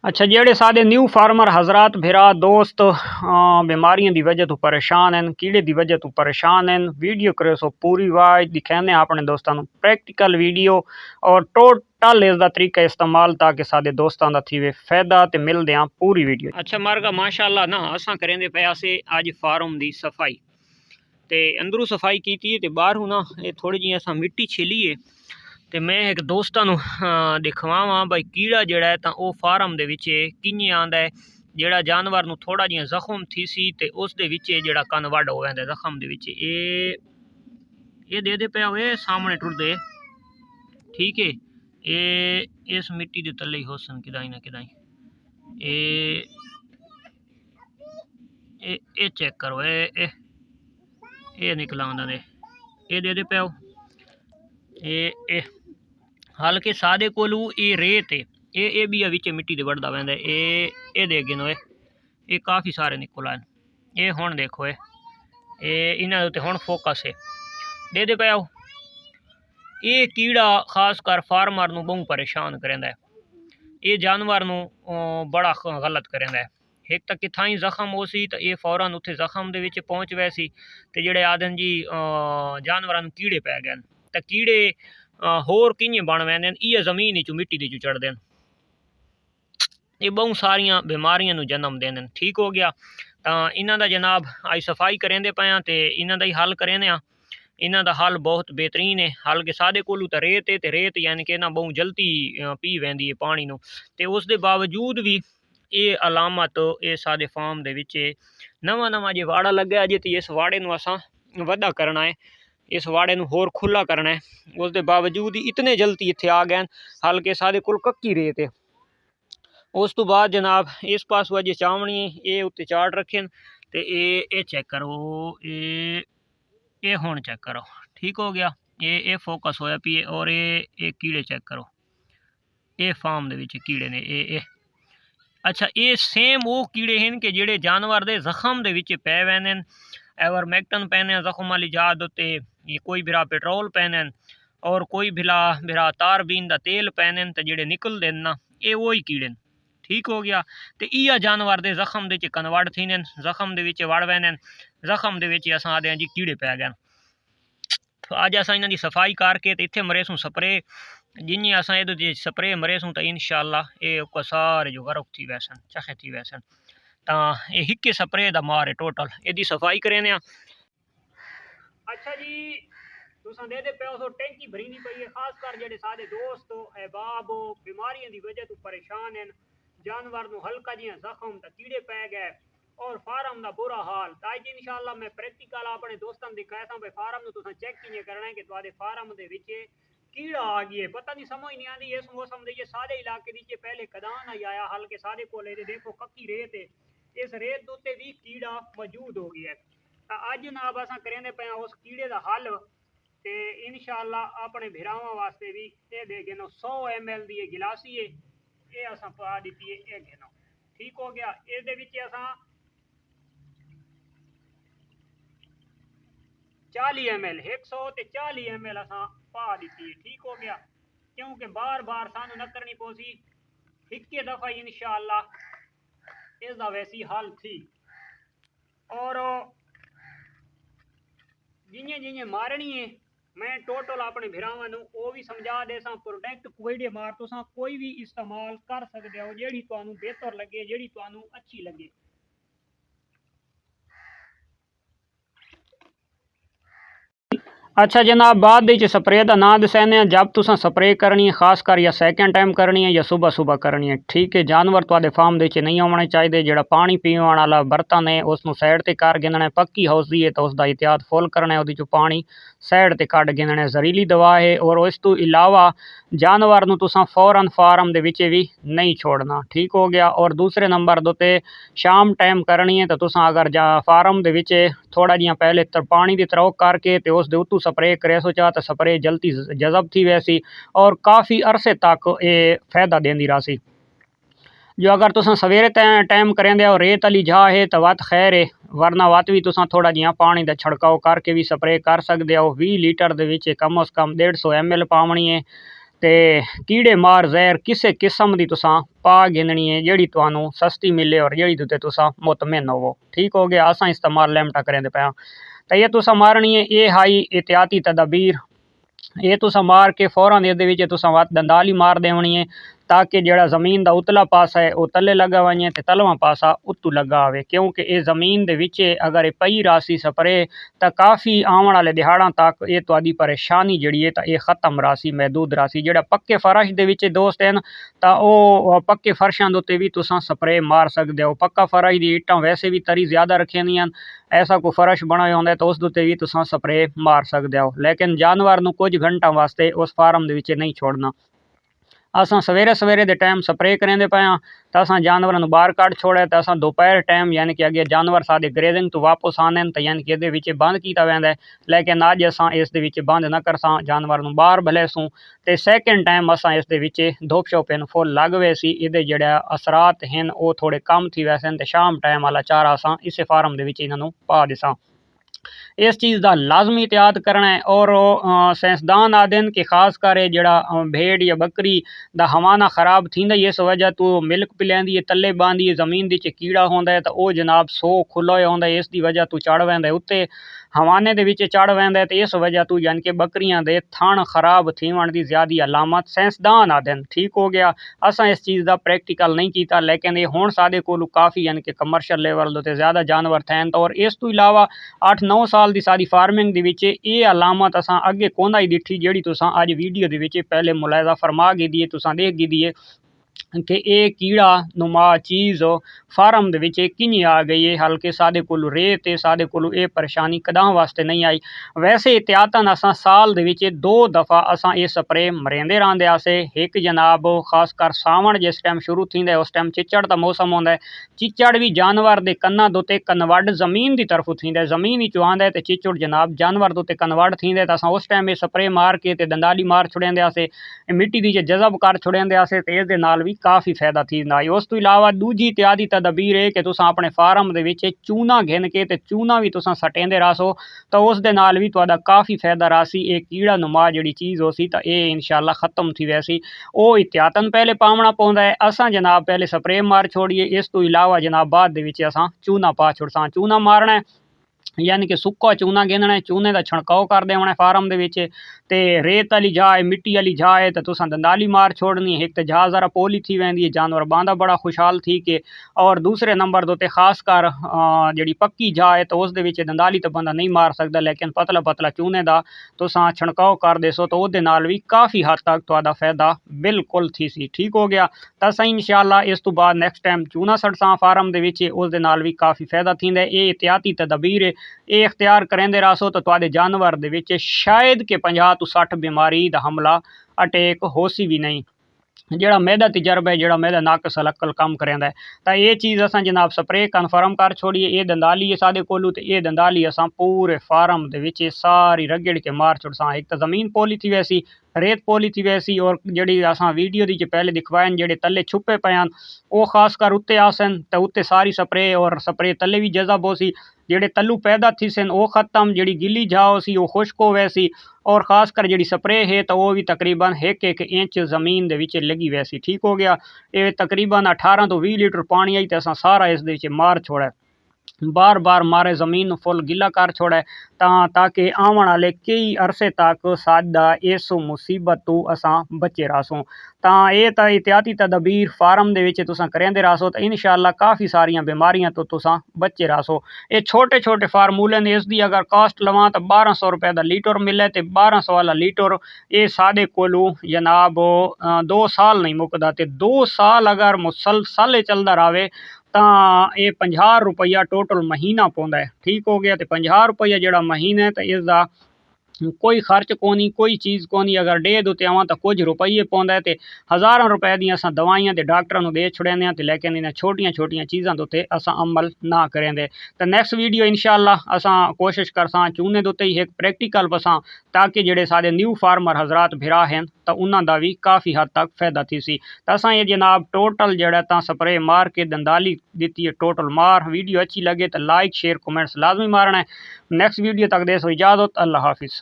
अच्छा जेड़े सादे न्यू फार्मर हजरात भिरा दोस्त बीमारियों की वजह तो परेशान हैं, कीड़े की वजह तो परेशान हैं, वीडियो करे सो पूरी वाज दिखाने अपने दोस्तों प्रैक्टिकल वीडियो और टोटल इसका तरीका इस्तेमाल ताकि सादे दोस्तों का थी फायदा तो मिलते हैं पूरी वीडियो। अच्छा मार्गा माशाअल्लाह ना असा करेंदे पे से अज फार्म की सफाई ते अंदरों सफाई की ते बाहरों ना ये थोड़ी जी असा मिट्टी छिलीए तो मैं एक दोस्तों दिखवावा भाई कीड़ा जड़ा है तो वह फार्म के किएं आंदा है। जड़ा जानवर नूं थोड़ा जिहा जख्म थी सी ते उस दे विच जड़ा कन वड हो जांदा जख्म दे विच ये दे दे पे होए सामने टुरदे ठीक है। ये इस मिट्टी दे तले ही होसन किदाई ना किदाई ये चेक करो ये निकला आंदा दे ये दे दे पे ये हल्के सादे कोलू ये रेत है ये भी विच मिट्टी दे बढ़दा वैंदा ये देगे नो ये काफ़ी सारे निकल आए ये हुण देखो ये इन्हां दे उत्ते हुण फोकस है दे दे पे आओ। ये कीड़ा खास कर फार्मर नूं बहुत परेशान करेंदा है, ये जानवर नूं बड़ा गलत करेंदा है। एक तो किथा ही जख्म हो सी तो ये फौरन उत्थे जख्म दे विच पहुँच वैसी तो जेड़े आदन जी जानवरां नूं कीड़े पै गए तो कीड़े होर किएं बन वैंदे इह जमीन चू मिट्टी दे चू चढ़दे ये बहुत सारिया बीमारियां नूं जन्म देंदे। ठीक हो गया तो इन्हां दा जनाब अज सफाई करेंदे पे तो इन्हां दा ही हल करेंदे आ। इन्हां दा हल बहुत बेहतरीन है, हल के सादे कोलू तो रेत है, रेत यानी कि ना बहुत जल्दी पी वैंदी है पानी नूं ते उस दे बावजूद भी ये अलामत ये सादे फार्म दे विच नवा नवा जे वाड़ा लग्या अजे तो इस वाड़े नूं असां वड्डा करना है, इस वाड़े नूं होर खुला करना है। उस दे बावजूद ही इतने जल्दी इत्थे आ गए हल्के सादे कोल कक्की रेत है। उस तो बाद जनाब इस पासों अजे चावनी ये उत्ते चाट रखे तो ये चेक करो ये हुण चेक करो ठीक हो गया ये फोकस होया पी और ये कीड़े चेक करो ये फार्म दे विच कीड़े ने ये अच्छा ये सेम वो कीड़े हैं कि जेड़े जानवर दे जख्म दे विच पै वैंदे एवरमैक्टन पैने जख्म वाली जाद उत्ते ये कोई बिरा पेट्रोल पैने और कोई बिरा तारबीन दा तेल पैने तो जेड़े निकलदे ना ये वही कीड़े न। ठीक हो गया तो इह जानवर दे जख्म दे कन्वर्ट थींदे जख्म दे विच वड़ वैंदे जख्म दे विच असां आखदे जी कीड़े पै गए। तो अज असां इन्हां दी सफाई करके तो इत्थे मरेसूं स्प्रे जिन्नी असां ये स्प्रे मरेसूं तो इंशाअल्लाह ये सारे जो गरक थी वैसन चखे थी वैसन तो ये हिक्के स्प्रे दा मार है टोटल एदी सफाई करें। अच्छा जी तुसां दे पे हो टैंकी भरीनी पई है खास कर जेडे सारे दोस्त अहबाब बीमारियों की वजह तो परेशान हैं, जानवर नूं हल्का जिहा जख्म तो कीड़े पै गए और फार्म का बुरा हाल तो अज इंशाअल्लाह मैं प्रैक्टिकल अपने दोस्तों दिखाया था भाई फार्म नूं तुसां चेक किए करना है कि तुहाडे फार्म दे विच कीड़ा आ गया पता नहीं समझ नहीं आती इस मौसम दे सारे इलाके दी पहले कदान आई आया हल्के सारे को देखो कक्की रेत है इस रेत उत्ते भी कीड़ा मौजूद हो गया तो अज जनाब असां करेंदे पे उस कीड़े का हल ते इंशाअल्लाह अपने भिरावां वास्ते भी ये दे गिनो 100 ml दी ये गिलासी है ये असां पा दी है ये गिनो ठीक हो गया। इस दे विच असां 40 ml 100 ते 40 ml असां पा दी है ठीक हो गया क्योंकि बार बार सानू न करनी पोसी इक्के दफा इंशाअल्लाह इसका वैसी हल थी और जिन्हें जिन्हें मारनी है मैं टोटल अपने भिरावां नूं वो भी समझा दे प्रोडक्ट कोई मार तुसां कोई भी इस्तेमाल कर सकते हो जेड़ी तुहानू बेहतर लगे जेड़ी तुहानू अच्छी लगे। अच्छा जनाब बाद स्प्रे का ना दसैने जब तुसां स्प्रे करनी है खास कर या सैकेंड टाइम करनी है या सुबह सुबह करनी है ठीक है। जानवर तुहाडे फार्म दे नहीं आने चाहिए जोड़ा पानी पीने वाला बर्तन है उसनूं साइड ते कर गिनना है, पक्की हाउस दी है तो उसका एहतियात फुल करना है, वो चो पानी साइड ते कट गिनना है, जहरीली दवा है। और इस तो इलावा जानवर नूं तुसां फौरन फार्म दे विच भी नहीं छोड़ना ठीक हो गया। और दूसरे नंबर दोते शाम टाइम करनी है तो तुसां अगर फार्म दे विच थोड़ा जिहा पहले पानी की तरौक करके तो उस उत्तू स्प्रे करे सो चाह तो स्प्रे जल्दी जज़ब थी वैसी और काफ़ी अरसे तक ये फायदा देंदी रही। जो अगर तुसां सवेरे टाइम करेंदे हो रेत वाली जा है तो वत खैर है वरना वत भी तुसां थोड़ा जिहा पानी का छिड़काव करके भी स्प्रे कर सकते हो। 20 लीटर दे विच कम अज़ कम 150 ml पावनी है ते कीड़े मार जहर किसी किस्म की तुसां पा गिननी है जिहड़ी तुहानू सस्ती मिले और जिहड़ी उत्ते तुसां मुतमिन होवो। ठीक हो गया। असां इस्तेमाल लिमटा करेंदे पे तो ये तुसां मारनी है। ये हाई एहतियाती तदाबीर ये तुसां मार के फौरन इहदे विच तुसां वत दंदाली मार देवनी है ताकि जिहड़ा ज़मीन दा उतला पासा है वो तले लगा वञे ते तलवां पासा उत्तू लगा आवे, क्योंकि ये ज़मीन दे विच अगर ये पई रासी स्प्रे तो काफ़ी आवन वाले दिहाड़ां तक ये तुहाडी परेशानी जिहड़ी है तो ये ख़त्म रासी महदूद रासी। जिहड़ा पक्के फर्श दे विच दोस्त हैं तो वो पक्के फर्शां दे उत्ते भी तुसां स्प्रे मार सकदे हो। पक्का फर्श दी इट्टां वैसे भी तरी ज़्यादा रखियां ऐसा कोई फर्श बनाया होंदा तो उस दे उत्ते भी तुसां स्प्रे मार सकदे हो, लेकिन जानवर नू कुछ घंटा वास्ते उस फार्म दे विच नहीं छोड़ना। असां सवेरे सवेरे दे टाइम स्प्रे करेंदे पे तो असां जानवरां नू बाहर कढ छोड़े तो असां दोपहर टाइम यानी कि अगे जानवर साडे ग्रेजिंग तो वापस आने तो यानी कि इहदे विच बंद कीता वैंदा है, लेकिन अज असां इस दे विच बंद न करसां, जानवर नू बाहर भलेसूं ते सैकेंड टाइम असां इस दे विच धुप छुप फुल लग वैसी इहदे जिहड़े असरात हैं वो थोड़े कम थी वैसे ते शाम टाइम वाला चारा असां इस फार्म दे विच इन्हां नू पा दिसां। इस चीज़ का लाजमी एहतियात करना है और साइंसदान आदन कि खास कर जड़ा भेड़ या बकरी दा हवाना खराब थींदा इस वजह तो मिल्क पिलांदी है तले बांधी है ज़मीन दी कीड़ा होंदा है तो वो जनाब सो खुला होंदा है, इसकी वजह तो चढ़ वैंदा है उत्ते हवाने दे विच चढ़ वैंदा है तो इस वजह तो यानी कि बकरियां दे थण खराब थीवण दी ज़्यादा अलामत साइंसदान आदन। ठीक हो गया। असां इस चीज़ का प्रैक्टिकल नहीं किया, लेकिन ये हुण साडे कोल काफ़ी यानी कि कमर्शियल लेवल ते ज़्यादा जानवर थैन तो और इस तो इलावा 8-9 साल दी सारी फार्मिंग दे विच ये अलामत असां अगे कोना ही दिठी जिहड़ी तुसां अज वीडियो दे विच पहले मुलाहिजा फरमा गिदी है तुसां देख गिदी है कि ये कीड़ा नुमा चीज़ फार्म दे विच कि'यां आ गई है, हल्के साडे कोल रेत है साडे कोल ये परेशानी कदां वास्ते नहीं आई। वैसे एहतियातन असां साल दे विच 2 दफ़ा असां ये स्प्रे मरेंदे रहंदे आसे। एक जनाब खासकर सावण जिस टाइम शुरू थींदा है उस टाइम चिचड़ दा मौसम होंदा है, चिचड़ भी जानवर दे कन्ना दे उत्ते कनवड ज़मीन दी तरफ थींदा है, ज़मीन ही चुआंदा है ते चिचड़ जनाब जानवर दे उत्ते कनवड थींदा है तो असां उस टाइम ये स्प्रे मार के ते दंदाली मार छुड़ेंदे आसे, मिट्टी दी जज़ब कर छुड़ेंदे आसे ते इस दे नाल भी काफ़ी फायदा थींदा है। उस तो इलावा दूजी एहतियाती तदबीर है कि तुसां अपने फार्म दे विच चूना घिन के ते चूना भी तुसां सटेंदे रहो तो उस दे नाल भी तुहाडा काफ़ी फायदा रासी ये कीड़ा नुमा जिहड़ी चीज़ होसी तो ये इंशाअल्लाह खत्म थी वैसी। वो एहतियातन पहले पावना पौंदा है। असां जनाब पहले स्प्रे मार छोड़िए, इस तो इलावा जनाब बाद दे विच असां चूना पा छुड़सां। चूना मारना है यानी कि सुक्का चूना गिनना है, चूने का छिड़काव कर देना है फार्म दे विच ते रेत वाली जा है मिट्टी वाली जा है तो तुसां दंदाली मार छोड़नी है। एक तो जा ज़रा पोली थी वेंदी है जानवर बांदा बड़ा खुशहाल थी के, और दूसरे नंबर दे खास कर जिहड़ी पक्की जा है तो उस दे विच दंदाली तो बंदा नहीं मार सकता, लेकिन पतला पतला चूने का तुसां छिड़काव कर देसो तो उहदे नाल भी काफ़ी हद तक तुहाडा फायदा बिल्कुल थी सी। ठीक हो गया। तो असां इंशाअल्लाह इस तो बाद नैक्सट टाइम चूना सटसां फार्म दे विच उस दे नाल भी काफ़ी फायदा थींदा है। ये एहतियाती तदबीर ये इख्तियार करेंदे रहो तो तुहाडे जानवर दे विच शायद कि 50 तो 60 बीमारी दा हमला अटैक होसी भी नहीं। जिहड़ा मेरा तजर्बा है जिहड़ा मेरा नाकस अलकल कम करेंदा है तो ये चीज़ असां जनाब स्प्रे कन्फर्म कर छोड़िए। ये दंदाली है साडे कोलू ते ये दंदाली असां पूरे फार्म दे विच सारी रगड़ के मार छुड़सां। एक तो ज़मीन पोली थी वैसी रेत पोली थी वैसी और जिहड़ी असां वीडियो दी पहले दिखवाएन जिहड़े तले छुपे पे हैं वो खास कर उत्ते आसन तो उत्ते सारी स्प्रे और स्प्रे तले भी जज़ब होसी, जिहड़े तल्लू पैदा थी सन वो खत्म, जिहड़ी गिली जाओ सी वो खुश्क हो वैसी और खास कर जिहड़ी स्प्रे है तो वो भी तकरीबन 1-1 इंच ज़मीन दे विच लगी वैसी। ठीक हो गया। ये तकरीबन 18 तो 20 लीटर पानी आई तो असां सारा इस दे विच मार छोड़ा, बार बार मारे ज़मीन फुल गिला कर छोड़ा ताकि आवन वाले कई अरसे तक साडा इस मुसीबत तो असां बचे रहसूं। तां ये तो एहतियाती तदबीर फार्म दे विच तुसां करेंदे रहसो तो इंशाअल्लाह काफ़ी सारियां बीमारियां तो तुसां बचे रहसो। ये छोटे छोटे फार्मूले ने इसकी अगर कॉस्ट लवां तो 1200 रुपए का लीटर मिले तो 1200 वाला लीटर ये साडे कोलू जनाब 2 साल नहीं मुकदा ते 2 साल अगर मुसलसल चलदा रहे ਤਾਂ ਇਹ 50 रुपया टोटल महीना पौंदा है। ठीक हो गया। तो 50 रुपया जिहड़ा महीना है तो इसका कोई खर्च कोनी कोई चीज़ कोनी, अगर डे दे उत्ते आवां तो कुछ रुपये पौंदा है तो हज़ारां रुपए दी असां दवाइयां ते डॉक्टरां नूं दे छुड़ेंदे आं, लेकिन इन्हां छोटियां छोटियां चीज़ां दे उत्ते असां अमल ना करेंदे। तो नैक्सट वीडियो इंशाअल्लाह असां कोशिश करसां चूने दे उत्ते ही एक प्रैक्टिकल बसां ताकि जिहड़े साडे न्यू फार्मर हज़रात भिरा हैं तो उन्हां दा भी काफ़ी हद तक फायदा थी सी। तो असां ये जनाब टोटल जिहड़ा तां स्प्रे मार के दंदाली दित्ती है टोटल मार। वीडियो अच्छी लगे तो लाइक शेयर कमेंट्स लाजमी मारना है। नैक्सट वीडियो तक दे सो इजाज़त। अल्लाह हाफिज़।